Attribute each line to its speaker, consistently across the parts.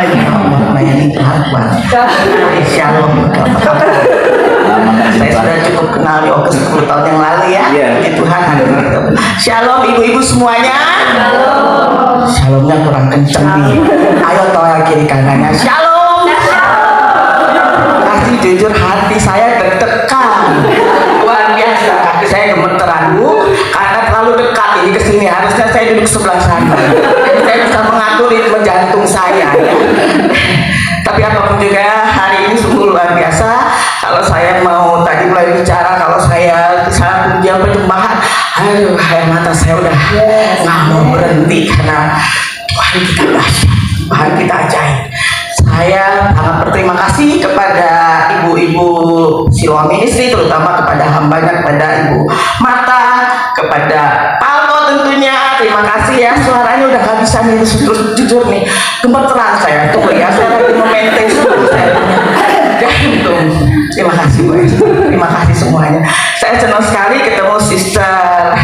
Speaker 1: melayani Tuhan buat Shalom. Saya sudah cukup kenal Yoga 10 tahun yang lalu ya. Puji Tuhan. Shalom ibu-ibu semuanya. Shalomnya kurang kenceng nih. Ayo toel kiri kanannya. Shalom. Kasih jujur hati saya deg-degan. Luar biasa. Kaki saya gemeteran Bu karena terlalu dekat ini ke sini. Harusnya saya duduk sebelah sana. Jadi saya bisa mengatur ritme jantung saya. Ya. Tapi apapun juga hari ini sungguh luar biasa. Kalau saya mau tadi mulai bicara, kalau saya saat ujian persembahan, aduh air mata saya udah nggak mau berhenti karena Tuhan kita dahsyat, Tuhan kita ajaib. Saya sangat berterima kasih kepada ibu-ibu Siloam Ministry, terutama kepada hambanya, kepada Ibu Marta, kepada Palko tentunya. Terima kasih ya, suaranya udah gak bisa nih, terus jujur nih, gemeteran saya. Tunggu ya, saya lagi memaintain suara saya punya jantung. Terima kasih Bu, terima kasih semuanya. Saya senang sekali ketemu Sister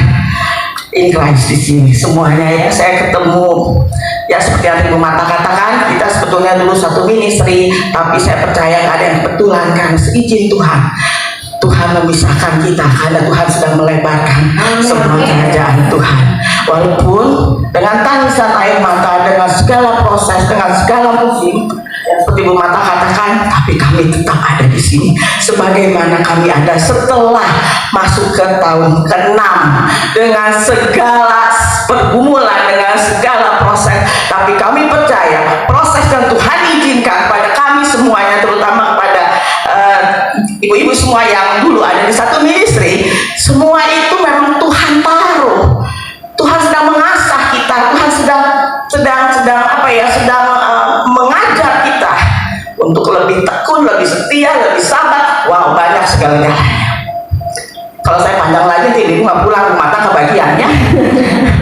Speaker 1: in Christ di sini semuanya ya. Saya ketemu ya seperti yang Ibu Marta katakan, kita sebetulnya dulu satu ministry, tapi saya percaya ada yang kebetulan karena seizin Tuhan. Tuhan memisahkan kita karena Tuhan sedang melebarkan semua kerajaan Tuhan. Walaupun dengan tangisan air mata, dengan segala proses, dengan segala musim, seperti Bu Marta katakan, tapi kami tetap ada di sini. Sebagaimana kami ada setelah masuk ke tahun ke-6 dengan segala pergumulan, dengan segala proses, tapi kami percaya proses yang Tuhan izinkan pada kami semuanya, terutama kepada ibu-ibu semua yang dulu ada di satu ministry, semua itu memang Tuhan taruh. Tuhan sedang mengasah kita, Tuhan sedang apa ya, sedang mengajar kita untuk lebih tekun, lebih setia, lebih sabar. Wow, banyak segala-galanya. Kalau saya panjang lagi, ibu nggak pulang, mata kebagiannya.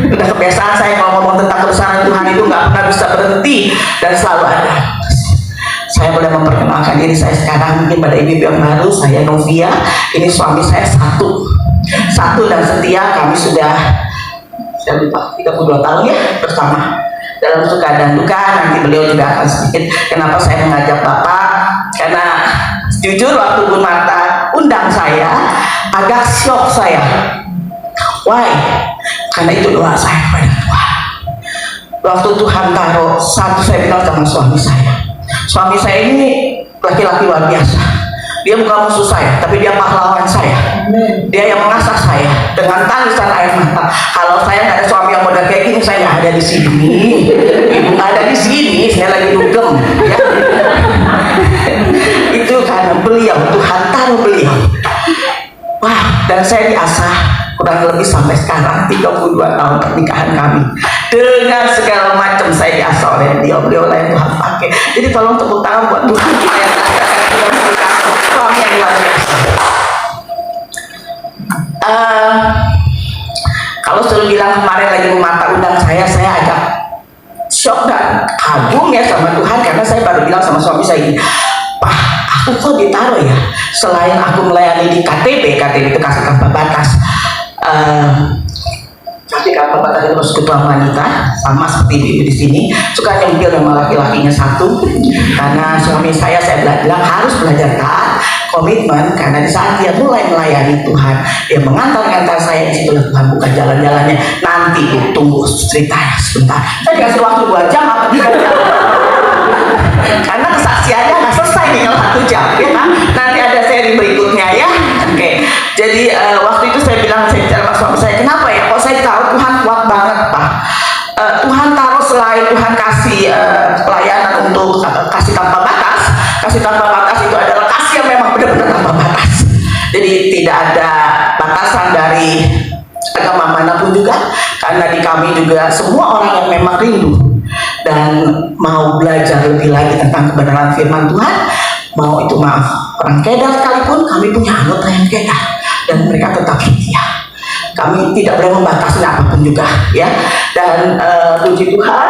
Speaker 1: Udah kebiasaan saya kalau ngomong tentang kebesaran Tuhan itu nggak pernah bisa berhenti dan selalu ada. Saya boleh memperkenalkan diri saya sekarang mungkin pada ibu-ibu yang baru. Saya Novia, ini suami saya satu dan setia. Kami sudah, saya lupa, 32 tahun ya bersama dalam suka dan duka. Nanti beliau juga akan sedikit kenapa saya mengajak Bapak, karena jujur waktu Bu Marta undang saya agak shock saya. Why? Karena itu doa saya kepada Tuhan. Waktu Tuhan taruh satu, saya bilang sama suami saya ini laki-laki luar biasa. Dia bukan musuh saya, tapi dia pahlawan saya. Dia yang mengasah saya dengan tangisan air mata. Kalau saya nggak ada suami yang model kayak gini, saya nggak ada di sini. Ibu nggak ada di sini, saya lagi dugem. Ya. Itu karena beliau, Tuhan taruh beliau. Wah, dan saya diasah kurang lebih sampai sekarang 32 tahun pernikahan kami. Dengan segala macam saya diasah oleh beliau lah yang Tuhan pakai. Jadi tolong tepuk tangan buat Tuhan kita yang suami yang luar biasa. Kalau suruh bilang kemarin lagi Bu Marta undang saya agak shock dan kagum ya sama Tuhan, karena saya baru bilang sama suami saya ini, Pak, aku kok ditaruh ya, selain aku melayani di KTB itu kasih tanpa batas, kasih tanpa batas itu ketua wanita, sama seperti ibu di sini, suka nyempil sama laki-lakinya satu, karena suami saya bilang harus belajar taat, komitmen, karena di saat dia mulai melayani Tuhan, dia mengantar saya, di situ Tuhan buka jalan-jalannya. Nanti tunggu ceritanya sebentar, saya dikasih waktu 2 jam atau 3 jam karena kesaksiannya nggak selesai nih kalau 1 jam ya kan? Nanti ada seri berikutnya ya. Oke. Jadi waktu itu saya bilang, saya bicara sama suami saya, kenapa ya kok saya tahu Tuhan kuat banget Pak. Tuhan taruh selain Tuhan kasih pelayanan untuk kasih tanpa batas itu adalah kasih yang memang benar-benar tanpa batas. Jadi tidak ada batasan dari agama manapun juga, karena di kami juga semua orang yang memang rindu dan mau belajar lebih lagi tentang kebenaran firman Tuhan, mau itu orang Kedar sekalipun, kami punya anggota yang Kedar dan mereka tetap setia. Kami tidak boleh membatasi apapun juga ya. Dan puji Tuhan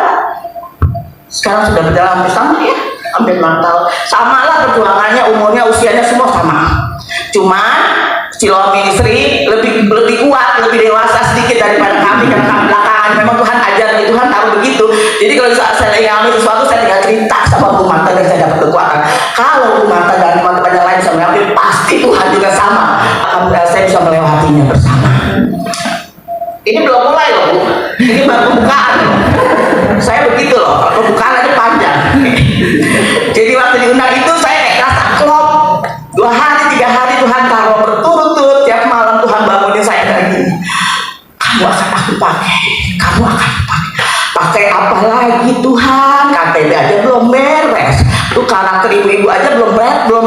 Speaker 1: sekarang sudah berjalan bersama ya, hampir 6 tahun. Sama lah perjuangannya, umurnya, usianya semua sama. Cuman Siloam Ministry lebih kuat, lebih dewasa sedikit daripada kami, karena kami belakangan memang Tuhan ajar, Tuhan taruh begitu. Jadi kalau saat saya lagi ngambil sesuatu, saya tinggal cerita sama Bu Marta dan saya dapat kekuatan. Kalau Bu Marta dan teman-teman yang lain bisa mengambil, pasti Tuhan juga sama. Saya bisa melewatinya bersama. Ini belum mulai loh Bu, ini baru pembukaan loh. Saya begitu loh, pembukaan aja panjang. Jadi waktu diundang itu saya kayak rasa klop. 2 hari, 3 hari Tuhan taruh berturut-turut. Tiap malam Tuhan bangunin saya kayak gini. Kamu akan aku pakai, kamu akan pakai apa lagi Tuhan? KTP aja belum beres, tuh karakter ibu-ibu aja belum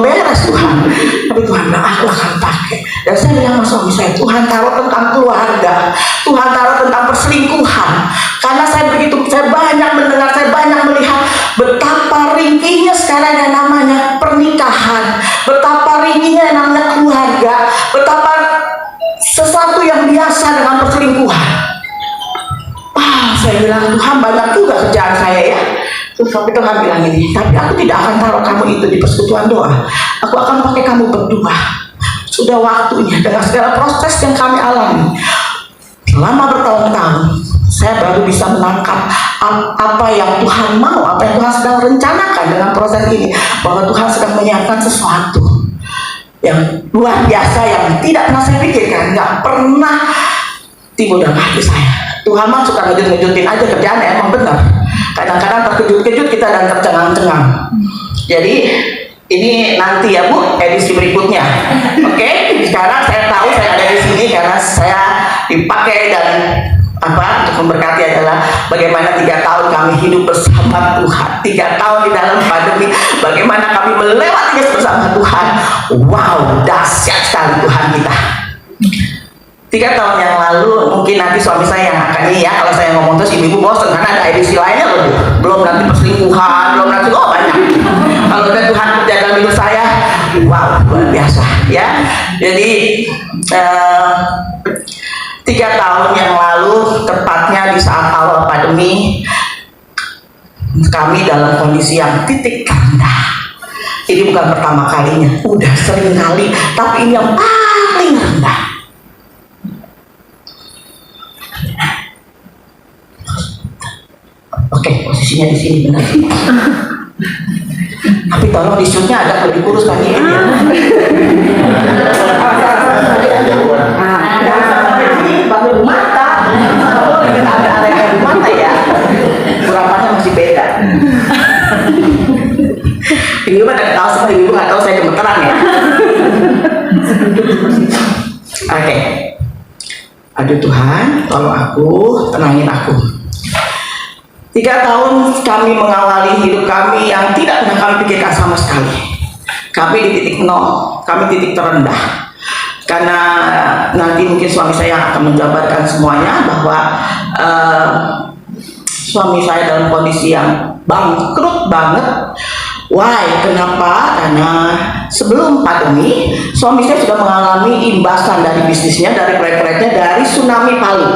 Speaker 1: beres Tuhan. Tapi Tuhan bilang aku akan pakai. Dan saya bilang sama suami saya, Tuhan taruh tentang keluarga, Tuhan taruh tentang perselingkuhan. Karena saya banyak mendengar, saya banyak melihat betapa ringkihnya sekarang yang namanya pernikahan, betapa ringkihnya yang namanya keluarga, betapa sesuatu yang biasa dengan perselingkuhan. Saya bilang, Tuhan banyak juga kerjaan saya ya. Terus Tuhan bilang ini, tapi aku tidak akan taruh kamu itu di persekutuan doa. Aku akan pakai kamu berdua. Sudah waktunya dengan segala proses yang kami alami selama bertahun-tahun, saya baru bisa menangkap apa yang Tuhan mau, apa yang Tuhan sedang rencanakan dengan proses ini. Bahwa Tuhan sedang menyiapkan sesuatu yang luar biasa yang tidak pernah saya pikirkan, nggak pernah timbul dalam hati saya. Tuhan mah suka ngejut-ngejutin aja kerjaannya, emang benar. Kadang-kadang terkejut-kejut kita dan tercengang-cengang. Jadi ini nanti ya Bu, edisi berikutnya. Oke? Sekarang saya tahu saya ada di sini karena saya dipakai dan untuk memberkati adalah bagaimana 3 tahun kami hidup bersama Tuhan, 3 tahun di dalam pandemi, bagaimana kami melewatinya bersama Tuhan. Wow, dahsyat sekali Tuhan kita. 3 tahun yang lalu, mungkin nanti suami saya yang akan ini ya, kalau saya ngomong terus ibu-ibu bosan karena ada edisi lainnya loh, belum nanti perselingkuhan, belum nanti banyak. Kalau udah Tuhan kerja dalam hidup saya, wow, luar biasa ya. Jadi 3 tahun yang lalu, tepatnya di saat awal pandemi, kami dalam kondisi yang titik terendah. Ini bukan pertama kalinya, udah sering kali, tapi ini yang paling rendah. Oke, posisinya di sini benar. Tapi tolong di shootnya ada lebih kurus kan ini. Bangun mata, ada area mata ya. Kurapannya masih beda. Ini mah tidak tahu sama ibu nggak tahu saya gemeteran ya. Oke. Aduh Tuhan, tolong aku, tenangin aku. 3 tahun kami mengawali hidup kami yang tidak pernah kami pikirkan sama sekali. Kami di titik nol, kami titik terendah. Karena nanti mungkin suami saya akan menjabarkan semuanya bahwa suami saya dalam kondisi yang bangkrut banget. Why? Kenapa? Karena sebelum pandemi, suami saya sudah mengalami imbasan dari bisnisnya, dari proyek-proyeknya, dari tsunami Palu.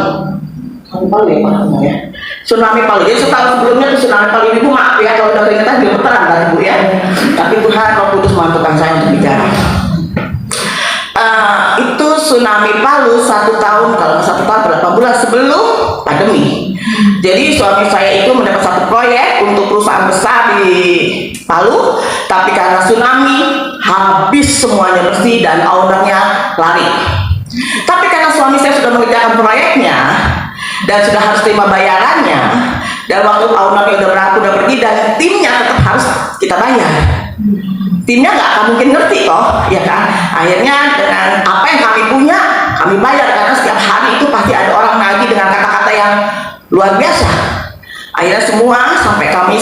Speaker 1: Tsunami Palu. Jadi setahun sebelumnya itu tsunami Palu. Ibu maaf ya kalau udah keingetan gemeteran kan Ibu ya. Tapi Tuhan Roh Kudus mampukan saya untuk bicara. Itu tsunami Palu 1 tahun, kalau 1 tahun berapa bulan sebelum pandemi. Jadi suami saya itu mendapat satu proyek untuk perusahaan besar di Palu, tapi karena tsunami habis semuanya bersih dan ownernya lari. Tapi karena suami saya sudah mengerjakan proyeknya dan sudah harus terima bayarannya, dan waktu ownernya udah pergi dan timnya tetap harus kita bayar. Timnya nggak akan mungkin ngerti toh, ya kan? Akhirnya dengan apa yang kami punya, kami bayar karena setiap hari itu pasti ada orang nagih dengan kata-kata yang luar biasa. Akhirnya semua sampai kami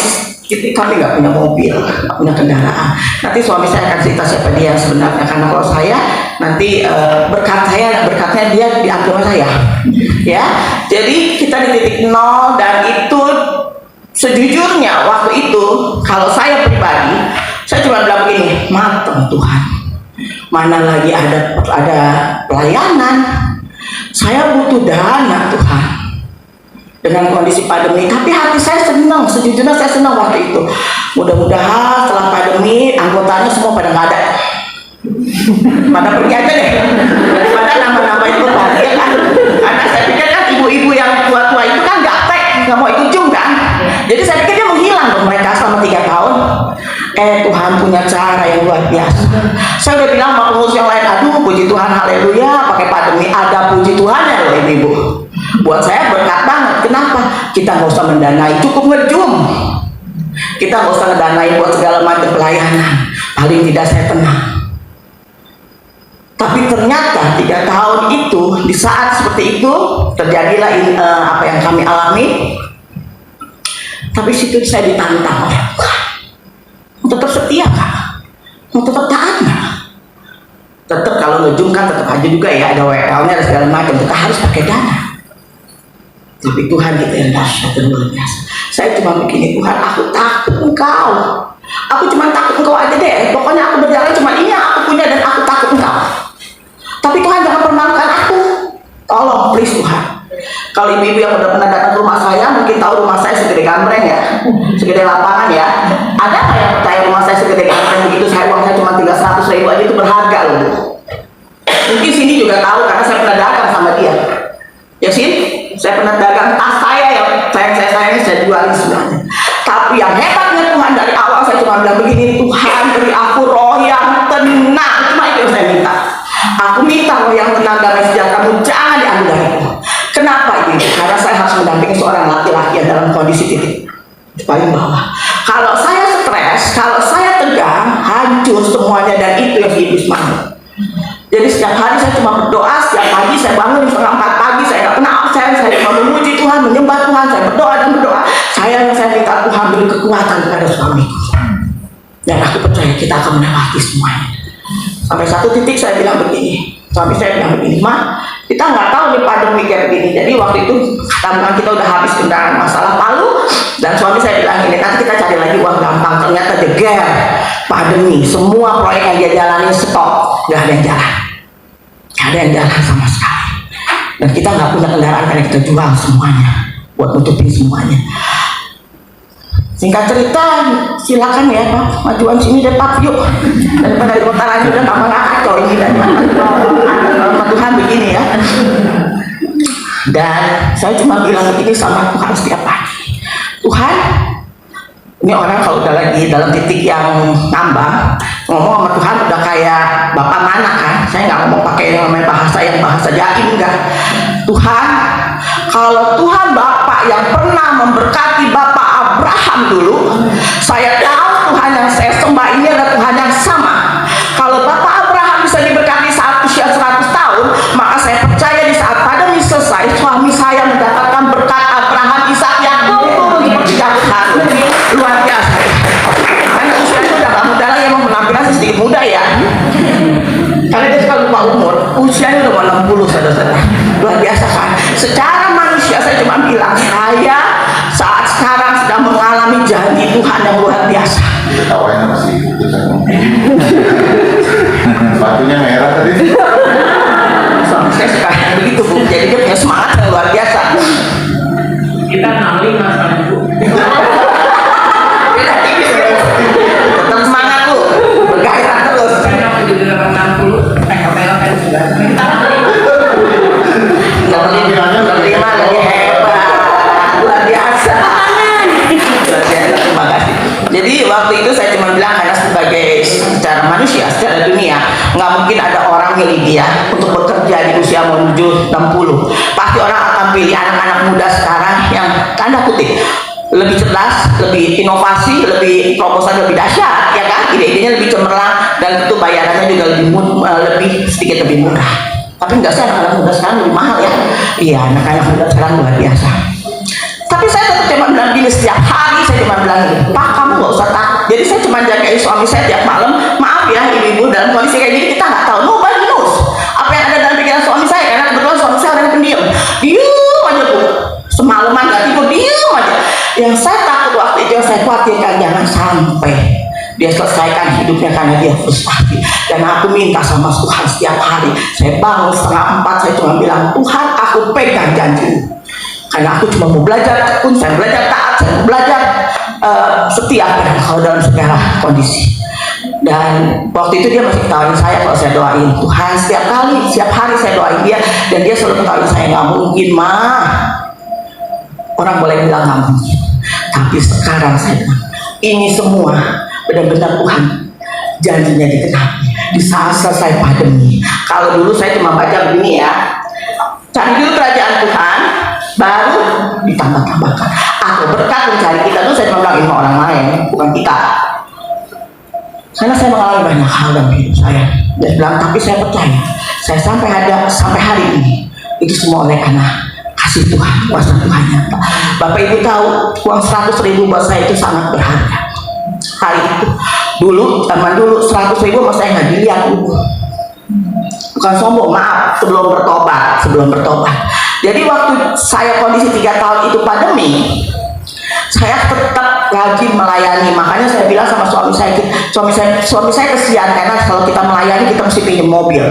Speaker 1: nggak punya mobil, nggak punya kendaraan. Nanti suami saya akan cerita siapa dia sebenarnya, karena kalau saya nanti berkatnya dia diambil sama saya. Ya, jadi kita di titik nol dan itu sejujurnya waktu itu kalau saya pribadi, saya cuma bilang begini, mateng Tuhan, mana lagi ada pelayanan, saya butuh dana Tuhan dengan kondisi pandemi. Tapi hati saya senang, sejujurnya saya senang waktu itu. Mudah-mudahan setelah pandemi anggotanya semua pada nggak ada, pada pergi aja deh, daripada nambah-nambah itu ya kan. Karena saya pikir kan ibu-ibu yang tua-tua itu kan gaptek, nggak mau ikut juga kan. Jadi saya pikir dia menghilang dong mereka selama 3 tahun. Tuhan punya cara yang luar biasa. Saya udah bilang sama pengurus yang lain, aduh puji Tuhan, haleluya, pakai pandemi ada puji Tuhan ya loh ibu-ibu. Buat saya berkat banget. Kenapa? Kita nggak usah mendanai, cukup ngejum. Kita nggak usah ngedanai buat segala macam pelayanan. Paling tidak saya tenang. Tapi ternyata 3 tahun itu, di saat seperti itu terjadilah apa yang kami alami. Tapi situ saya ditantang oleh Tuhan. Tetap setia kah? Mau tetap taat nggak? Tetap kalau ngejum kan tetap aja juga ya, ada WL-nya ada segala macam. Kita harus pakai dana. Tapi Tuhan kita yang dahsyat dan luar biasa. Saya cuma begini, Tuhan aku takut Engkau. Aku cuma takut Engkau aja deh. Pokoknya aku berjalan cuma ini yang aku punya dan aku takut Engkau. Tapi Tuhan jangan permalukan aku. Tolong please Tuhan. Kalau ibu-ibu yang udah pernah datang ke rumah saya, mungkin tahu rumah saya segede gambreng ya, segede lapangan ya. Ada nggak yang percaya rumah saya segede gambreng begitu? Saya uang saya cuma 300.000 aja itu berharga loh. Mungkin sini juga tahu karena saya pernah dagang sama dia. Ya sih, saya pernah dagang tas saya yang saya jualin semuanya. Tapi yang hebatnya Tuhan dari awal saya cuma bilang begini, Tuhan beri aku roh yang tenang. Cuma itu yang saya minta. Aku minta roh yang tenang, damai sejahtera-Mu jangan diambil dariku. Kenapa ini? Karena saya harus mendampingi seorang laki-laki yang dalam kondisi titik paling bawah. Kalau saya stres, kalau saya tegang, hancur semuanya dan itu yang hidup semangat. Jadi setiap hari saya cuma berdoa, setiap pagi saya bangun setengah 4 pagi, saya nggak pernah absen, saya cuma memuji Tuhan, menyembah Tuhan, saya berdoa dan berdoa. Saya minta Tuhan beri kekuatan kepada suamiku. Dan aku percaya kita akan melewati semuanya. Sampai satu titik saya bilang begini, suami saya bilang begini, Ma, kita nggak tahu nih pandemi kayak begini. Jadi waktu itu tabungan kita udah habis kendaraan masalah Palu, dan suami saya bilang ini nanti kita cari lagi uang gampang. Ternyata jeger pandemi, semua proyek yang dia jalani stop, nggak ada yang jalan, nggak ada yang jalan sama sekali. Dan kita nggak punya kendaraan karena kita jual semuanya buat nutupin semuanya. Singkat cerita, silakan ya Pak, majuan sini deh Pak, yuk. Daripada di kota lain udah tambah kacau ini dan Tuhan begini ya. Dan saya cuma bilang begini sama Tuhan setiap pagi. Tuhan, ini orang kalau udah lagi dalam titik yang nambah, ngomong sama Tuhan udah kayak bapak mana kan? Saya nggak ngomong pakai yang namanya bahasa jaim enggak. Tuhan, kalau Tuhan Bapak yang pernah memberkati Bapak Abraham dulu, saya tahu Tuhan yang saya sembah ini adalah Tuhan yang sama. Kalau Bapak Abraham bisa diberkati saat usia 100 tahun, maka saya percaya di saat pandemi selesai, suami saya mendapatkan berkat Abraham, Ishak, Yakub turun seperti Tuhan. Luar biasa. Karena usianya udah gak muda lagi, emang penampilan sedikit muda ya. Karena dia suka lupa umur, usianya udah mau 60 saudara-saudara. Luar biasa kan? Secara manusia saya cuma bilang, saya saat sekarang sedang mengalami janji Tuhan yang luar biasa.
Speaker 2: Ketawanya masih putus kan? Sepatunya merah tadi.
Speaker 1: Suami saya suka begitu Bu, jadi dia punya semangat yang luar biasa.
Speaker 3: Kita 65 sama Bu.
Speaker 1: Tetap semangat Bu, bergairah terus.
Speaker 3: Saya mau jadi 60, PKPL kan sudah.
Speaker 1: Terima lagi hebat, luar biasa. Terima kasih. Jadi waktu itu saya cuma bilang karena sebagai secara manusia, secara dunia nggak mungkin ada orang milih dia untuk bekerja di usia menuju 60. Pasti orang akan pilih anak-anak muda sekarang yang tanda kutip lebih cerdas, lebih inovasi, lebih proposal lebih dahsyat, ya kan? Ide-idenya lebih cemerlang dan itu bayarannya juga lebih sedikit lebih murah. Tapi enggak sih, anak-anak muda sekarang lebih mahal ya. Iya, anak-anak muda sekarang luar biasa. Tapi saya tetap cuma bilang gini, setiap hari saya cuma bilang gini, Pak kamu nggak usah takut. Jadi saya cuma jagain suami saya tiap malam. Maaf ya ibu-ibu, dalam kondisi kayak gini kita nggak tahu. Nobody knows apa yang ada dalam pikiran suami saya, karena kebetulan suami saya orang yang pendiam. Diam aja Bu, semalaman nggak tidur, diam aja. Yang saya takut waktu itu, yang saya khawatirkan jangan sampai dia selesaikan hidupnya karena dia frustasi. Dan aku minta sama Tuhan setiap hari, saya bangun 3:30, saya cuma bilang, Tuhan aku pegang janji. Karena aku cuma mau belajar tekun, saya belajar taat, saya belajar setia pada Engkau dalam segala kondisi. Dan waktu itu dia masih ketawain saya kalau saya doain Tuhan. Setiap hari saya doain dia, dan dia selalu ketawain saya, nggak mungkin mah. Orang boleh bilang nggak mungkin, Tapi sekarang saya bilang, ini semua benar-benar Tuhan janjinya dikenapi. Di saat selesai pandemi, kalau dulu saya cuma baca begini ya, cari dulu kerajaan Tuhan, baru ditambah-tambahkan. Aku berkat mencari kita dulu, saya bilang ini orang lain, bukan kita. Karena saya mengalami banyak hal dalam hidup saya. Dia bilang, tapi saya percaya, saya sampai hari ini, itu semua oleh karena kasih Tuhan, kuasa Tuhan nyata. Bapak Ibu tahu, uang 100.000 buat saya itu sangat berharga. Hari itu, zaman dulu 100.000 sama saya nggak dilihat, bukan sombong, maaf, sebelum bertobat. Jadi waktu saya kondisi 3 tahun itu pandemi, saya tetap rajin melayani. Makanya saya bilang sama suami saya kesian, karena kalau kita melayani kita mesti pinjam mobil.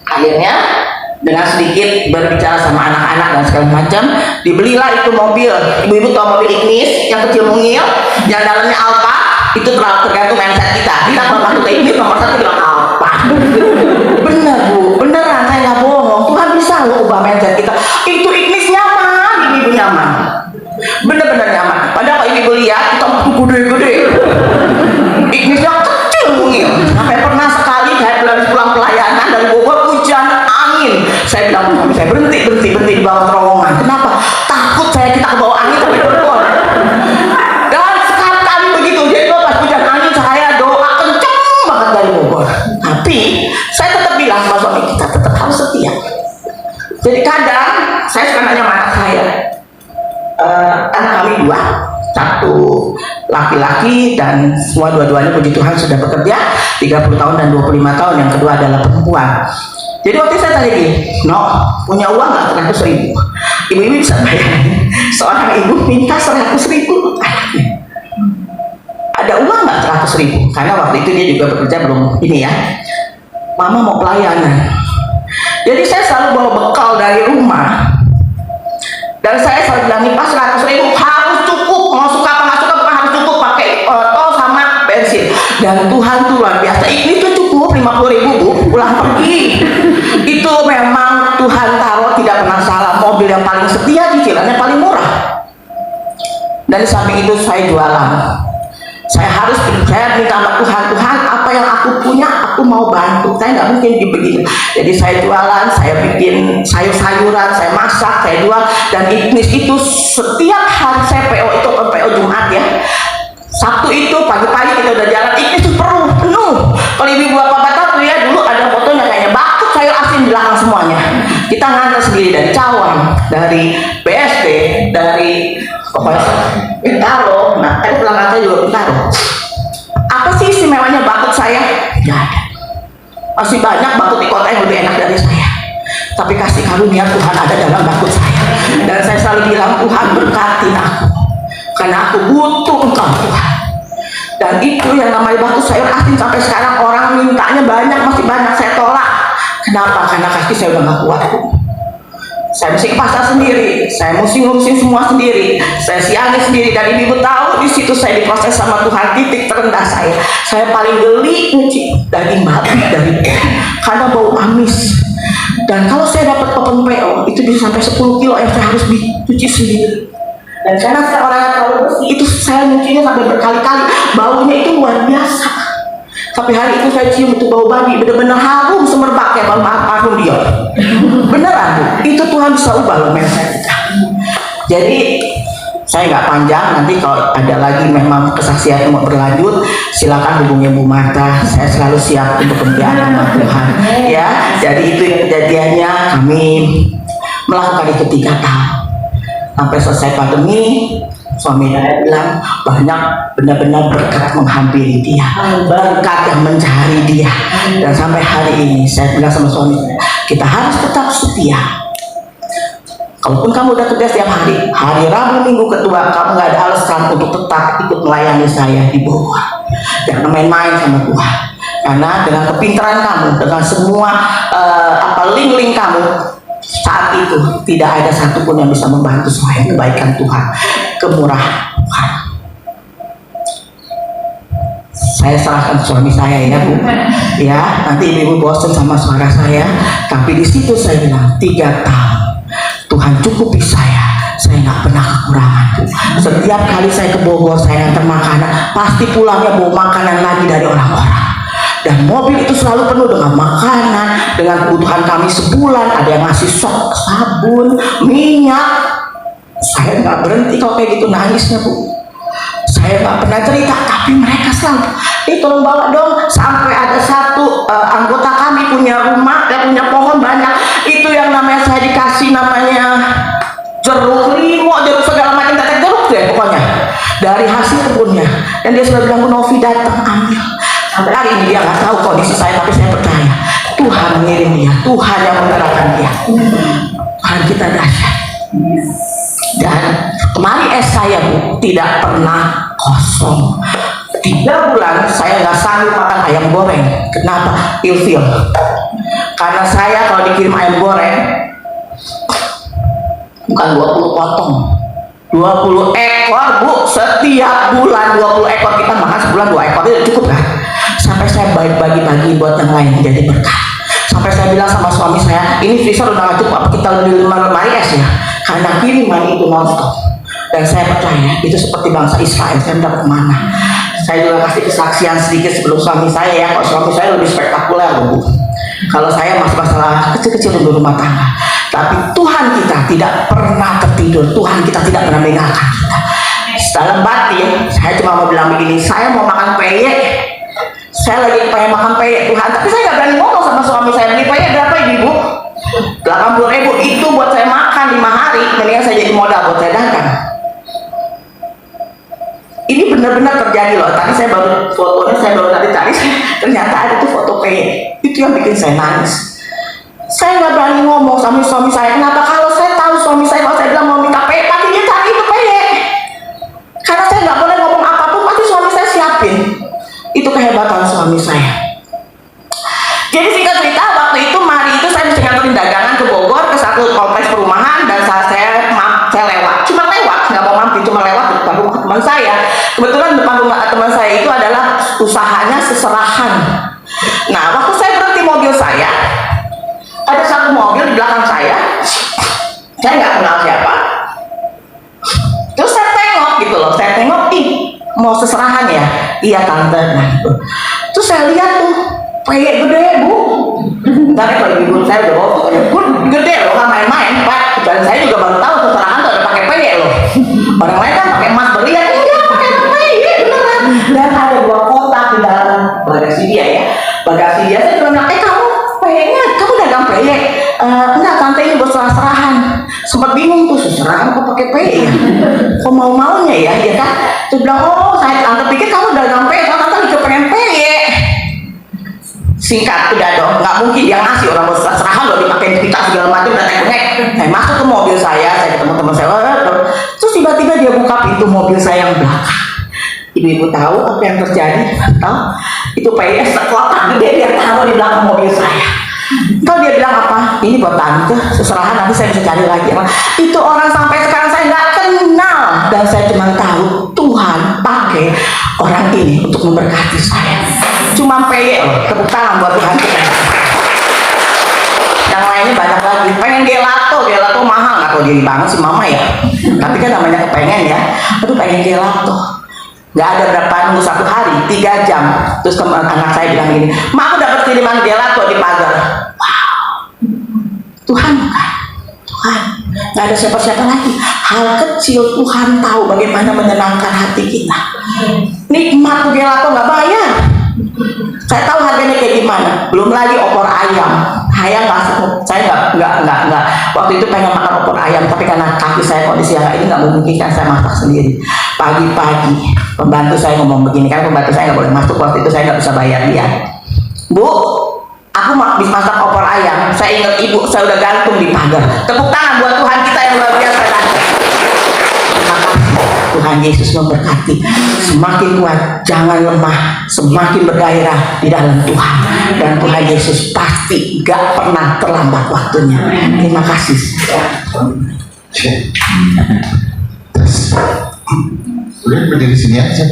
Speaker 1: Akhirnya dengan sedikit berbicara sama anak-anak dan segala macam, dibelilah itu mobil. Ibu-ibu tahu mobil Ignis yang kecil mungil, yang dalamnya Alfa, itu tergantung mindset kita. Kita kalau masuk ke Ignis nomor 1 bilang Alfa. Bener Bu, beneran, saya nggak bohong. Tuhan bisa loh ubah mindset kita. Itu Ignis nyaman, ibu-ibu nyaman, bener-bener nyaman. Padahal kalau ibu lihat kita gede-gede, Ignisnya kecil mungil. Sampai pernah sekali saya pulang pelayanan dari Bogor, hujan angin. Saya bilang suami saya, berhenti di bawah terowongan. Kenapa? Takut kita ke bawah angin sampai Bogor. Dan sekali begitu, jadi pas hujan angin saya doa kenceng banget dari Bogor. Tapi saya tetap bilang sama suami, kita tetap harus setia. Jadi kadang saya suka nanya sama anak saya, anak kami 2, satu laki-laki dan semua dua-duanya puji Tuhan sudah bekerja 30 tahun dan 25 tahun, yang kedua adalah perempuan. Jadi waktu saya tanya gini, punya uang nggak 100.000? Ibu-ibu bisa bayar, seorang ibu minta 100.000 anaknya. Ada uang nggak 100.000? Karena waktu itu dia juga bekerja belum ini ya. Mama mau pelayanan. Jadi saya selalu bawa bekal dari rumah. Dan saya selalu bilang, pas 100.000 harus cukup, mau suka apa nggak suka, bukan harus cukup, pakai tol sama bensin. Dan Tuhan tuh luar biasa, ini tuh cukup 50.000 Bu, pulang pergi. Itu memang Tuhan taruh, tidak pernah salah. Mobil yang paling setia, cicilannya paling murah. Dan di samping itu saya jualan. Saya minta sama Tuhan, apa yang aku punya, aku mau bantu. Saya nggak mungkin begini. Jadi saya jualan, saya bikin sayur-sayuran, saya masak, saya jual. Dan Ignis itu setiap hari saya PO Jumat ya. Sabtu itu pagi-pagi kita udah jalan, Ignis itu penuh. Kalau ibu bapak tahu ya, dulu ada fotonya kayaknya bakut sayur asin di belakang semuanya. Kita ngantar sendiri dari Cawang, dari BSD, dari Bintaro. Nah, tadi belakang saya juga Bintaro. Apa sih istimewanya bakut saya? Nggak ada. Masih banyak bakut di kota yang lebih enak dari saya. Tapi kasih karunia Tuhan ada dalam bakut saya. Dan saya selalu bilang, Tuhan berkatin aku, karena aku butuh Engkau Tuhan. Dan itu yang namanya bakut sayur asin, sampai sekarang orang mintanya banyak, masih banyak saya tolak. Kenapa? Karena kaki saya udah gak kuat. Saya mesti ke pasar sendiri, saya mesti ngurusin semua sendiri, saya siangin sendiri. Dan ibu tahu, di situ saya diproses sama Tuhan, titik terendah saya. Saya paling geli nyuci daging babi dari karena bau amis. Dan kalau saya dapat open PO, itu bisa sampai 10 kilo yang saya harus dicuci sendiri. Dan karena saya orangnya terlalu bersih, itu saya nyucinya sampai berkali-kali, baunya itu luar biasa. Tapi hari itu saya cium itu bau babi, benar-benar harum semerbak ya, bau parfum dia. Beneran Bu, itu Tuhan bisa ubah loh mindset kita. Jadi saya nggak panjang, nanti kalau ada lagi memang kesaksian yang mau berlanjut, silakan hubungi Bu Marta. Saya selalu siap untuk pembiayaan sama Tuhan. Ya, jadi itu yang kejadiannya, kami melakukan itu 3 tahun sampai selesai pandemi. Suami saya bilang banyak benar-benar berkat menghampiri dia, berkat yang mencari dia. Dan sampai hari ini saya bilang sama suami saya, kita harus tetap setia. Kalaupun kamu udah kerja setiap hari Rabu Minggu kedua, kamu nggak ada alasan untuk tetap ikut melayani saya di Bogor. Jangan main-main sama Tuhan. Karena dengan kepintaran kamu, dengan semua link-link kamu, saat itu tidak ada satupun yang bisa membantu saya kebaikan Tuhan, kemurahan Tuhan. Saya serahkan suami saya ya Bu, ya nanti ibu bosan sama suara saya. Tapi di situ saya bilang 3 tahun Tuhan cukupi saya saya nggak pernah kekurangan. Setiap kali saya ke Bogor, saya ngantar makanan, pasti pulangnya bawa makanan lagi dari orang-orang. Dan mobil itu selalu penuh dengan makanan, dengan kebutuhan kami sebulan. Ada yang ngasih sok, sabun, minyak. Saya nggak berhenti kalau kayak gitu nangisnya, Bu. Saya nggak pernah cerita, tapi mereka selalu, tolong bawa dong. Sampai ada satu anggota kami punya rumah dan punya pohon banyak. Itu yang namanya saya dikasih namanya jeruk limau, jeruk segala macam tetek jeruk deh pokoknya dari hasil kebunnya. Dan dia sudah bilang, Bu Novi datang ambil. Sampai hari ini dia nggak tahu kondisi saya, tapi saya percaya Tuhan mengirim dia, Tuhan yang menggerakkan dia. Tuhan kita dahsyat. Dan kemarin saya, Bu, tidak pernah kosong. 3 bulan saya nggak sanggup makan ayam goreng. Kenapa? Ilfil. Karena saya kalau dikirim ayam goreng bukan 20 potong, 20 ekor, Bu. Setiap bulan 20 ekor, kita makan sebulan 2 ekor itu cukup kan? Sampai saya bagi-bagi buat yang lain jadi berkah. Sampai saya bilang sama suami saya, ini freezer udah gak cukup, apa kita beli lemari es ya? Karena kiriman itu nonstop. Dan saya percaya itu seperti bangsa Israel. Saya mendapat kemana? Saya juga kasih kesaksian sedikit sebelum suami saya ya. Kalau suami saya lebih spektakuler, Bu. Kalau saya masih masalah kecil-kecil di rumah tangga. Tapi Tuhan kita tidak pernah tertidur. Tuhan kita tidak pernah meninggalkan kita. Dalam batin, saya cuma mau bilang begini, saya mau makan peyek. Saya lagi pengen makan peyek, Tuhan. Tapi saya nggak berani ngomong sama suami saya, beli peyek berapa ini, Bu? 80.000. Itu buat saya makan 5 hari. Mendingan saya jadi modal buat saya dagang. Ini benar-benar terjadi loh. Tadi saya baru fotonya, saya baru tadi cari, ternyata ada tuh foto peyek. Itu yang bikin saya nangis. Saya nggak berani ngomong sama suami saya. Kenapa? Kalau saya tahu suami saya, kalau saya bilang mau minta peyek, pasti dia cari itu peyek. Karena saya nggak boleh ngomong apapun, pasti suami saya siapin. Itu kehebatan suami saya. Jadi singkat cerita, waktu itu Mari itu saya mesti nganterin dagangan ke Bogor, ke satu kompleks perumahan, dan saya lewat, cuma lewat, nggak mau mampir, cuma lewat di depan rumah teman saya. Kebetulan depan rumah teman saya itu adalah usahanya seserahan. Nah, waktu saya berhenti mobil saya, ada satu mobil di belakang saya nggak kenal siapa. Terus saya tengok gitu loh, saya tengok, mau seserahan ya? Iya tante. Nah, terus saya lihat tuh peyek gede, Bu. Ntar kalau ibu saya udah bawa pun gede loh, nggak main-main, Pak. Dan saya juga baru tahu seserahan tuh ada pakai peyek loh. Orang lain kan pakai emas berlian, enggak pakai peyek beneran. Dan ada 2 kotak di dalam bagasi dia ya. Bagasi dia, saya cuma bilang, kamu peyeknya, kamu dagang peyek? Enggak, tante ini buat serahan. Sempat bingung tuh, serahan kok pakai peyek ya? Kok mau-maunya ya, dia kan? Terus bilang, oh saya tante pikir kamu dagang peyek, tante juga pengen peyek. Singkat, udah dong, nggak mungkin dia ngasih orang buat serahan loh, dipakai pita segala macam, dan tek-tek. Saya masuk ke mobil saya ketemu teman saya, terus tiba-tiba dia buka pintu mobil saya yang belakang. Ibu-ibu tahu apa yang terjadi? Tahu? Itu peyek sekotak gede dia taruh di belakang mobil saya. Tahu dia bilang apa? Ini buat tante, seserahan nanti saya bisa cari lagi. Itu orang sampai sekarang saya nggak kenal, dan saya cuma tahu Tuhan pakai orang ini untuk memberkati saya. Cuma peyek loh, tepuk tangan buat Tuhan kita. Yang lainnya banyak lagi. Pengen gelato mahal, nggak tahu diri banget sih mama ya. Tapi kan namanya kepengen ya. Aduh pengen gelato. Nggak ada berapa, nunggu 1 hari, 3 jam. Terus anak saya bilang gini, Ma aku dapat kiriman gelato di pagar. Wow, Tuhan bukan? Tuhan, nggak ada siapa-siapa lagi. Hal kecil Tuhan tahu bagaimana menyenangkan hati kita. Nikmat gelato nggak bayar. Saya tahu harganya kayak gimana. Belum lagi opor ayam. Saya nggak. Waktu itu pengen makan opor ayam, tapi karena kaki saya kondisi yang ini nggak memungkinkan, saya masak sendiri. Pagi-pagi pembantu saya ngomong begini, kan pembantu saya nggak boleh masuk waktu itu, saya nggak bisa bayar dia. Bu, aku bisa masak opor ayam. Saya ingat ibu, saya udah gantung di pagar. Tepuk tangan buat Tuhan kita yang luar biasa. Tuhan Yesus memberkati. Semakin kuat, jangan lemah, semakin bergairah di dalam Tuhan. Dan Tuhan Yesus pasti gak pernah terlambat waktunya. Terima kasih.
Speaker 2: Udah berdiri sini aja.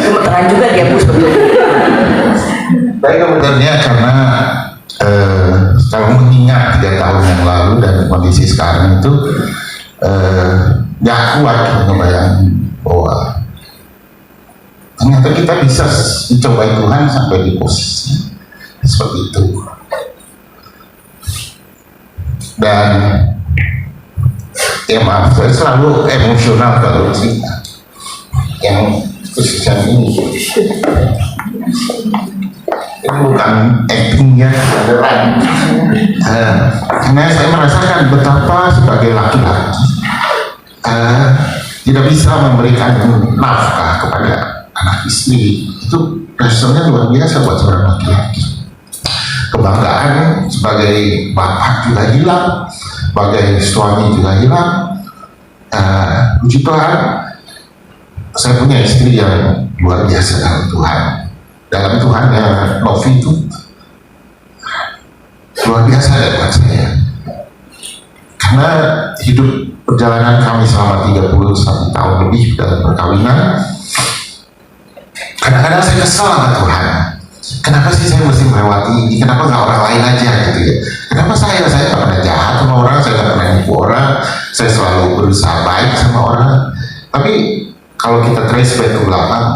Speaker 1: Kebetulan juga dia bus betul.
Speaker 2: Baik, kebetulannya karena kalau mengingat 3 tahun yang lalu dan kondisi sekarang itu gak kuat ngebayangin bahwa ternyata kita bisa mencobai Tuhan sampai di posisi seperti itu. Dan ya maaf, saya selalu emosional kalau cerita yang khususnya ini bukan acting ya, beneran. Karena saya merasakan betapa sebagai laki-laki tidak bisa memberikan nafkah kepada anak istri, itu pressure-nya luar biasa buat seorang laki-laki. Kebanggaan sebagai bapak juga hilang, sebagai suami juga hilang. Puji Tuhan, saya punya istri yang luar biasa dalam Tuhan. Dalam Tuhan ya, Novi itu luar biasa ya buat saya. Karena hidup perjalanan kami selama 31 tahun lebih dalam perkawinan, kadang-kadang saya kesal sama Tuhan. Kenapa sih saya mesti melewati ini? Kenapa nggak orang lain aja gitu ya? Kenapa saya nggak pernah jahat sama orang, saya nggak pernah nipu orang, saya selalu berusaha baik sama orang. Tapi kalau kita trace back ke belakang,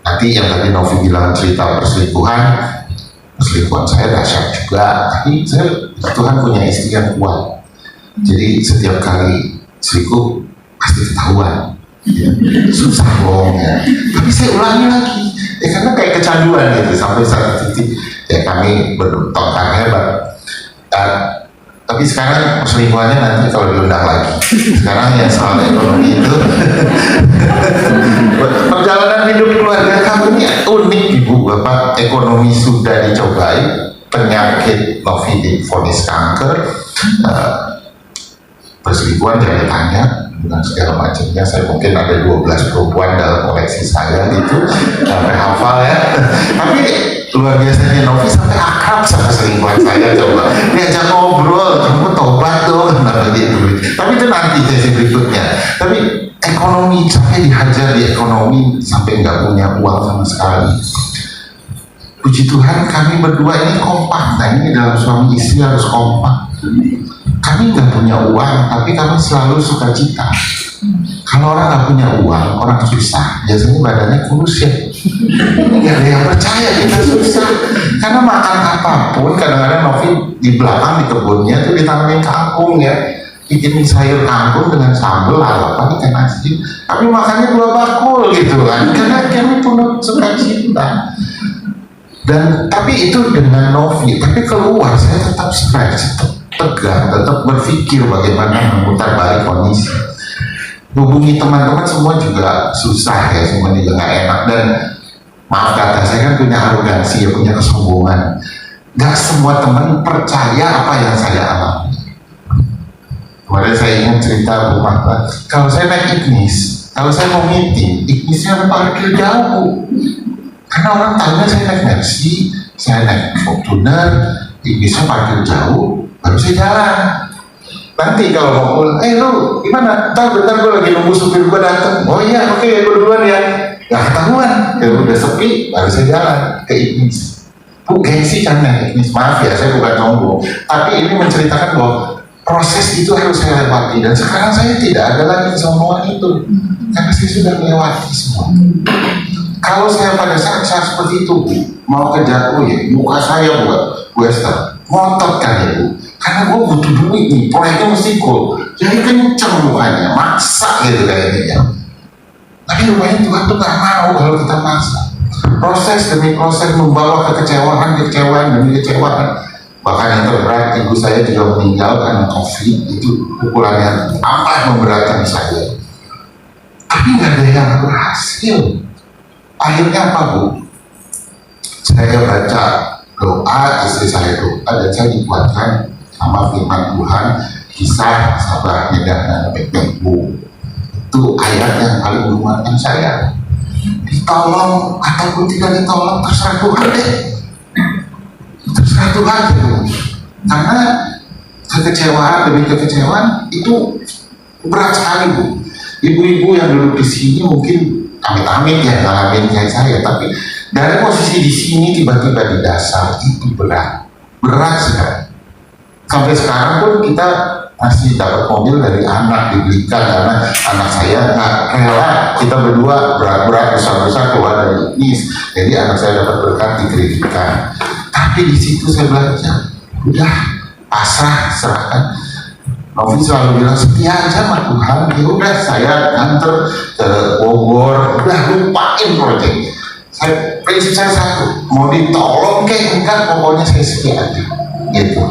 Speaker 2: nanti yang tadi Novi bilang cerita perselingkuhan saya dahsyat juga. Tapi Tuhan punya istri yang kuat. Jadi setiap kali selingkuh pasti ketahuan. Ya, susah bohongnya. Tapi saya ulangi lagi. Ya karena kayak kecanduan gitu sampai satu titik ya kami bertengkar hebat. Tapi sekarang perselingkuhannya nanti kalau diundang lagi. Sekarang yang soal ekonomi itu perjalanan hidup keluarga kami ini unik Ibu Bapak. Ekonomi sudah dicobai, penyakit Novi divonis kanker, perselingkuhan jangan tanya dengan segala macamnya. Saya mungkin ada 12 perempuan dalam koleksi saya gitu, sampai hafal ya. Tapi luar biasanya Novi sampai akrab sama selingkuhan saya. Coba diajak ngobrol, kamu tobat dong, gitu. Tapi itu nanti sesi berikutnya. Tapi ekonomi sampai dihajar di ekonomi sampai nggak punya uang sama sekali. Puji Tuhan kami berdua ini kompak. Nah ini dalam suami istri harus kompak. Kami nggak punya uang, tapi kami selalu sukacita. Kalau orang nggak punya uang, orang susah, biasanya badannya kurus ya. Nggak ada yang percaya kita susah. Karena makan apapun, kadang-kadang Novi di belakang di kebunnya tuh ditanamin kangkung ya. Bikin sayur kangkung dengan sambal apa ikan asin. Tapi makannya 2 bakul gitu kan. Karena kami penuh sukacita. Dan tapi itu dengan Novi, tapi keluar saya tetap stres, tegang, tetap berpikir bagaimana memutar balik kondisi. Hubungi teman-teman semua juga susah ya, semua juga nggak enak. Dan maaf kata saya kan punya arogansi ya, punya kesombongan. Gak semua teman percaya apa yang saya alami. Kemarin saya ingat cerita Bu Marta, kalau saya naik Ignis, kalau saya mau meeting, Ignisnya parkir jauh. Karena orang tahunya saya naik Mercy, saya naik Fortuner, Ignisnya parkir jauh, baru saya jalan. Nanti kalau mau pulang, lu gimana? Bentar gue lagi nunggu supir gue datang. Oh iya, oke, gue duluan ya. Gak ketahuan, ya udah sepi, baru saya jalan ke Ignis. Bu, gengsi kan naik Ignis, maaf ya, saya bukan sombong. Tapi ini menceritakan bahwa proses itu harus saya lewati. Dan sekarang saya tidak ada lagi kesombongan itu. Karena saya sudah melewati semua. Kalau saya pada saat seperti itu, mau kejar ya, muka saya buat Bu Esther, ngotot kan ya Bu. Karena gue butuh duit nih, proyeknya mesti cool. Jadi kenceng mukanya, maksa gitu kayaknya. Tapi rupanya Tuhan tuh gak mau kalau kita maksa. Proses demi proses membawa kekecewaan demi kecewaan. Bahkan yang terberat, ibu saya juga meninggal karena COVID. Itu pukulannya amat memberatkan saya. Tapi gak ada yang berhasil. Akhirnya apa Bu? Saya baca doa, istri saya doa, dan saya dikuatkan sama firman Tuhan, kisah sabarnya dan baik-baik Bu. Itu ayat yang paling menguatkan saya. Ditolong ataupun tidak ditolong, terserah Tuhan deh. Terserah Tuhan gitu. Karena kekecewaan demi kekecewaan itu berat sekali Bu. Ibu-ibu yang duduk di sini mungkin amit-amit ya ngalamin kayak saya, tapi dari posisi di sini tiba-tiba di dasar itu berat. berat sekali. Sampai sekarang pun kita masih dapat mobil dari anak dibelikan karena anak saya nggak rela kita berdua berat-berat besar-besar keluar dari bis, jadi anak saya dapat berkat dikreditkan. Tapi di situ saya belajar, udah pasrah, serahkan. Novi selalu bilang setia aja sama Tuhan. Ya udah, saya nganter ke Bogor, udah lupain proyek. Prinsip saya satu, mau ditolong kayak enggak, pokoknya saya setia aja, gitu.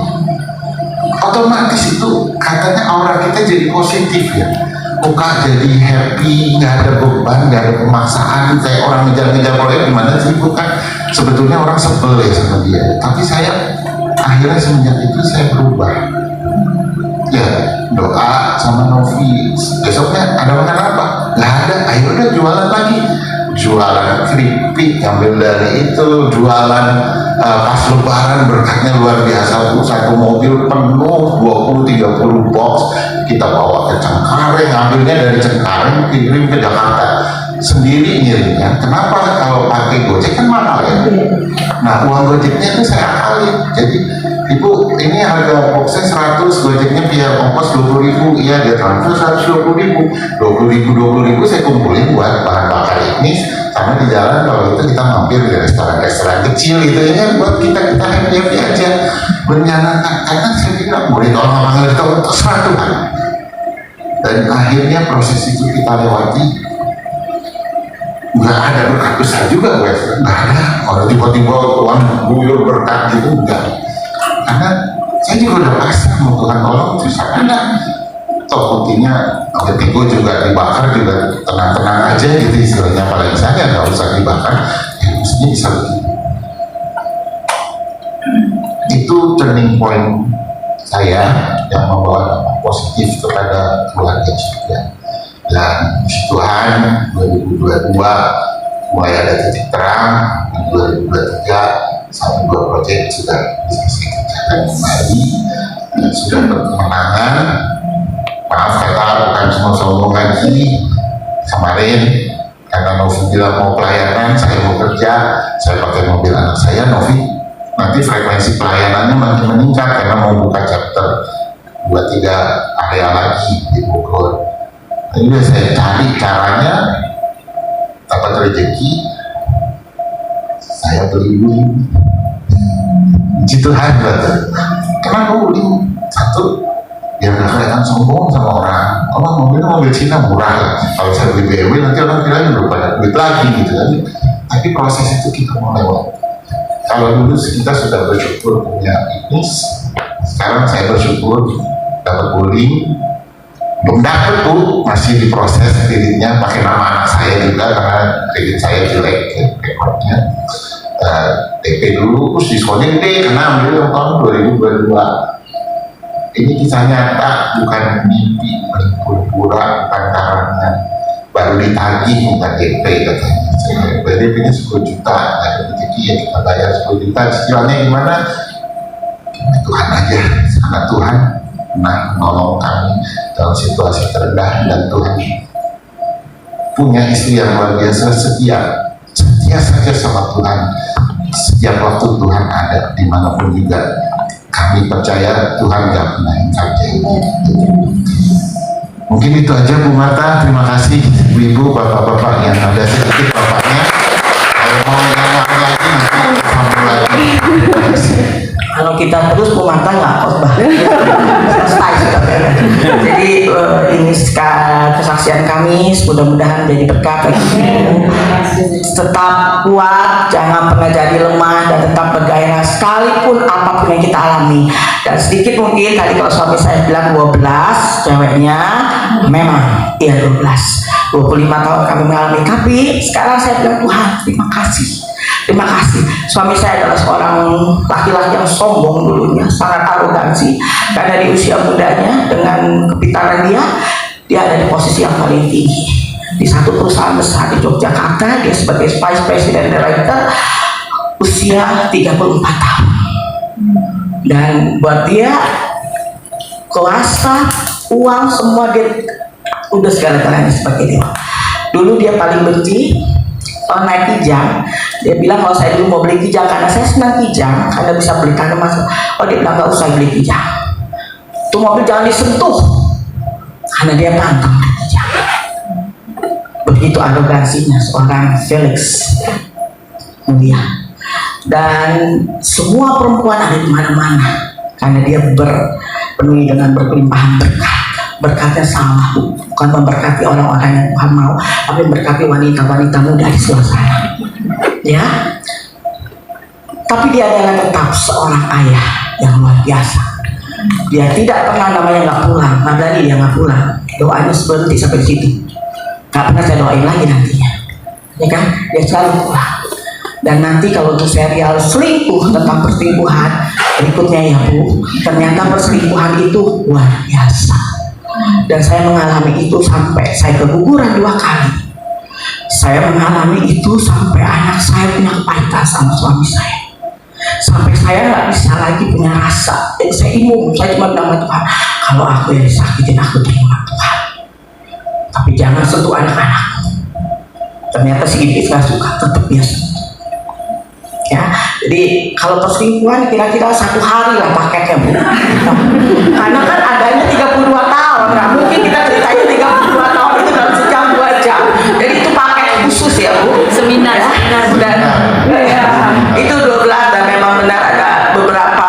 Speaker 2: Otomatis itu katanya aura kita jadi positif ya, muka jadi happy, nggak ada beban, nggak ada pemaksaan kayak orang ngejar-ngejar proyek gimana sih, bukan. Sebetulnya orang sebel ya sama dia, tapi saya akhirnya semenjak itu saya berubah ya, doa sama Novi. Besoknya ada makan apa? Nggak ada. Ayo udah jualan lagi, jualan keripik ngambil dari itu, jualan pas lebaran berkatnya luar biasa Bu, satu mobil penuh 20-30 box kita bawa ke Cengkareng, ngambilnya dari Cengkareng kirim ke Jakarta sendiri ngirimnya. Kenapa? Kalau pakai Gojek kan mahal ya. Nah uang Gojeknya itu saya akalin, jadi Ibu ini harga boxnya 100, Gojeknya biaya ongkos 20.000, iya dia transfer 120.000, 20.000 saya kumpulin buat bahan bakar ini, sama di jalan kalau itu kita mampir di restoran-restoran kecil gitu ya, buat kita happy aja menyenangkan. Karena saya bilang boleh tolong apa nggak ditolong terserah Tuhan. Dan akhirnya proses itu kita lewati, nggak ada berkat besar juga guys, nggak ada orang tiba-tiba Tuhan buyur berkat gitu, enggak. Karena saya juga udah pasrah mau Tuhan tolong, susah ada. Toh buktinya Tigo juga dibakar juga tenang-tenang aja gitu istilahnya, apalagi saya nggak usah dibakar, ya mestinya bisa begitu. Itu turning point saya yang membawa dampak positif kepada keluarga juga. Dan puji Tuhan 2022 mulai ada titik terang, dan 2023 satu dua proyek sudah bisa saya kerjakan kembali dan sudah berkemenangan. Maaf kata bukan semua sombong lagi. Kemarin karena Novi bilang mau pelayanan, saya mau kerja, saya pakai mobil anak saya. Novi nanti frekuensi pelayanannya makin meningkat karena mau buka chapter 2-3 area lagi di Bogor. Jadi saya cari caranya dapat rezeki, saya beli. Puji Tuhan, kenapa beli? Satu, biar nggak kelihatan sombong sama orang. Mobilnya mobil Cina murah lah. Kalau saya beli BMW nanti orang kira udah banyak duit lagi gitu kan. Tapi proses itu kita mau lewat. Kalau dulu kita sudah bersyukur punya ini, sekarang saya bersyukur dapat bowling. Belum dapat Bu, masih diproses kreditnya pakai nama anak saya juga karena kredit saya jelek rekodnya. DP dulu, terus diskonnya gede karena ambil tahun 2022. Ini kisah nyata, bukan mimpi, berpura-pura, bukan karangan. Baru ditagih bukan DP katanya. DP-nya 10 juta, ada rezeki ya kita bayar 10 juta. Cicilannya gimana? Tuhan aja, sangat Tuhan pernah menolong kami dalam situasi terendah, dan Tuhan punya istri yang luar biasa, setia saja sama Tuhan. Setiap waktu Tuhan ada dimanapun juga. Kami percaya Tuhan gak pernah ingkar janji. Mungkin itu aja Bu Marta. Terima kasih Ibu, Bapak-bapak yang ada sedikit bapaknya. Kalau mau ngomong lagi nanti sambung lagi.
Speaker 1: Kalau kita terus Bu Marta nggak khotbah. Selesai sudah beres. Jadi ini kesaksian kami, mudah-mudahan jadi berkat bagi ibu. Tetap kuat, jangan pernah jadi lemah, dan tetap bergairah sekalipun apapun yang kita alami. Dan sedikit mungkin tadi kalau suami saya bilang 12, ceweknya memang iya 12. 25 tahun kami mengalami, tapi sekarang saya bilang Tuhan terima kasih. Suami saya adalah seorang laki-laki yang sombong dulunya, sangat arogansi, karena di usia mudanya dengan kepintaran dia ada di posisi yang paling tinggi di satu perusahaan besar di Yogyakarta. Dia sebagai Vice President Director, usia 34 tahun, dan buat dia kuasa, uang, semua dia udah segala-galanya seperti dia. Dulu dia paling benci naik kijang, Dia bilang kalau saya dulu mau beli kijang karena saya senang kijang, karena bisa beli tanaman. Oh, dia bilang nggak usah beli kijang. Tuh mobil jangan disentuh, karena dia pantang beli kijang. Begitu arogansinya seorang Felix mulia. Dan semua perempuan ada di mana-mana karena dia penuhi dengan berkelimpahan berkat. Berkatnya salah, bukan memberkati orang-orang yang Tuhan mau, tapi memberkati wanita-wanita muda di suasana. Ya, tapi dia adalah tetap seorang ayah yang luar biasa. Dia tidak pernah namanya nggak pulang, nggak berani dia nggak pulang. Doanya berhenti sampai situ. Nggak pernah saya doain lagi nantinya, ya kan? Dia selalu pulang. Dan nanti kalau untuk serial selingkuh tentang perselingkuhan berikutnya ya Bu, ternyata perselingkuhan itu luar biasa. Dan saya mengalami itu sampai saya keguguran 2 kali. Saya mengalami itu sampai anak saya punya kepahitan sama suami saya. Sampai saya nggak bisa lagi punya rasa. Jadi saya imum, saya cuma bilang sama Tuhan, kalau aku yang disakitin aku terima Tuhan. Tapi jangan sentuh anak-anakku. Ternyata si iblis nggak suka, tetap dia sentuh. Ya, jadi kalau perselingkuhan kira-kira 1 hari lah paketnya Bu. Karena kan adanya 32 tahun, nggak mungkin kita ceritanya 32 tahun itu dalam sejam 2 jam. Jadi itu paket khusus ya Bu.
Speaker 4: Seminar,
Speaker 1: Ya,
Speaker 4: seminar.
Speaker 1: dan ya, itu 12 dan memang benar ada beberapa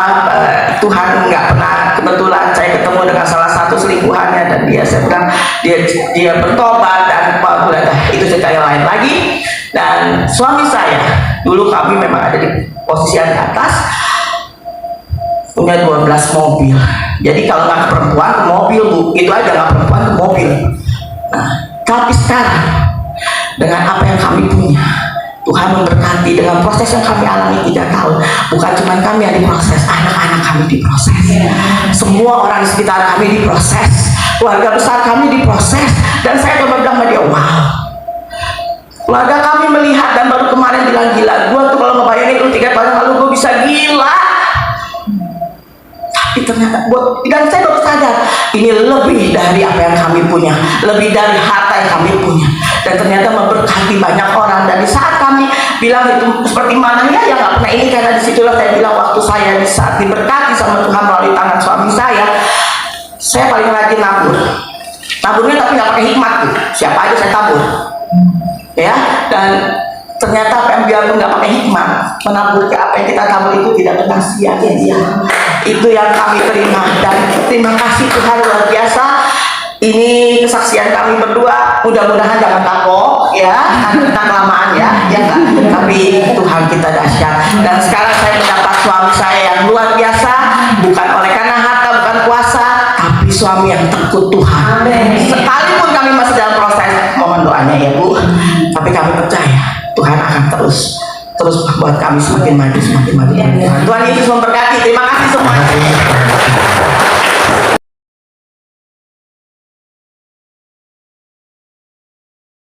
Speaker 1: Tuhan nggak pernah kebetulan saya ketemu dengan salah satu selingkuhannya dan saya bilang dia bertobat dan itu cerita yang lain lagi. Dan suami saya dulu kami memang ada di posisi yang di atas, punya 12 mobil. Jadi kalau nggak ke perempuan ke mobil Bu, itu aja nggak perempuan ke mobil. Nah, tapi sekarang dengan apa yang kami punya, Tuhan memberkati dengan proses yang kami alami 3 tahun. Bukan cuma kami yang diproses, anak-anak kami diproses, semua orang di sekitar kami diproses, keluarga besar kami diproses. Dan saya coba bilang sama dia, wow, keluarga kami melihat dan baru kemarin bilang gila. Gue tuh kalau ngebayangin itu 3 tahun lalu gue bisa gila. Tapi ternyata dan saya baru sadar ini lebih dari apa yang kami punya, lebih dari harta yang kami punya. Dan ternyata memberkati banyak orang. Dan di saat kami bilang itu seperti mana ya nggak pernah ini, karena disitulah saya bilang waktu saya di saat diberkati sama Tuhan melalui tangan suami saya paling rajin nabur. Taburnya tapi nggak pakai hikmat tuh. Siapa aja saya tabur. Ya, dan ternyata apa yang biar nggak pakai hikmat, menabur ke apa yang kita tabur itu tidak pernah sia-sia. Itu yang kami terima. Dan terima kasih Tuhan luar biasa. Ini kesaksian kami berdua. Mudah-mudahan jangan kapok ya, karena kita kelamaan ya kan? Tapi Tuhan kita dahsyat. Dan sekarang saya mendapat suami saya yang luar biasa, bukan oleh karena harta, bukan kuasa, tapi suami yang takut Tuhan. Sekalipun kami masih dalam proses, mohon doanya ya Bu, tapi kami percaya Tuhan akan terus membuat kami semakin maju. Tuhan Yesus memberkati. Terima kasih semuanya.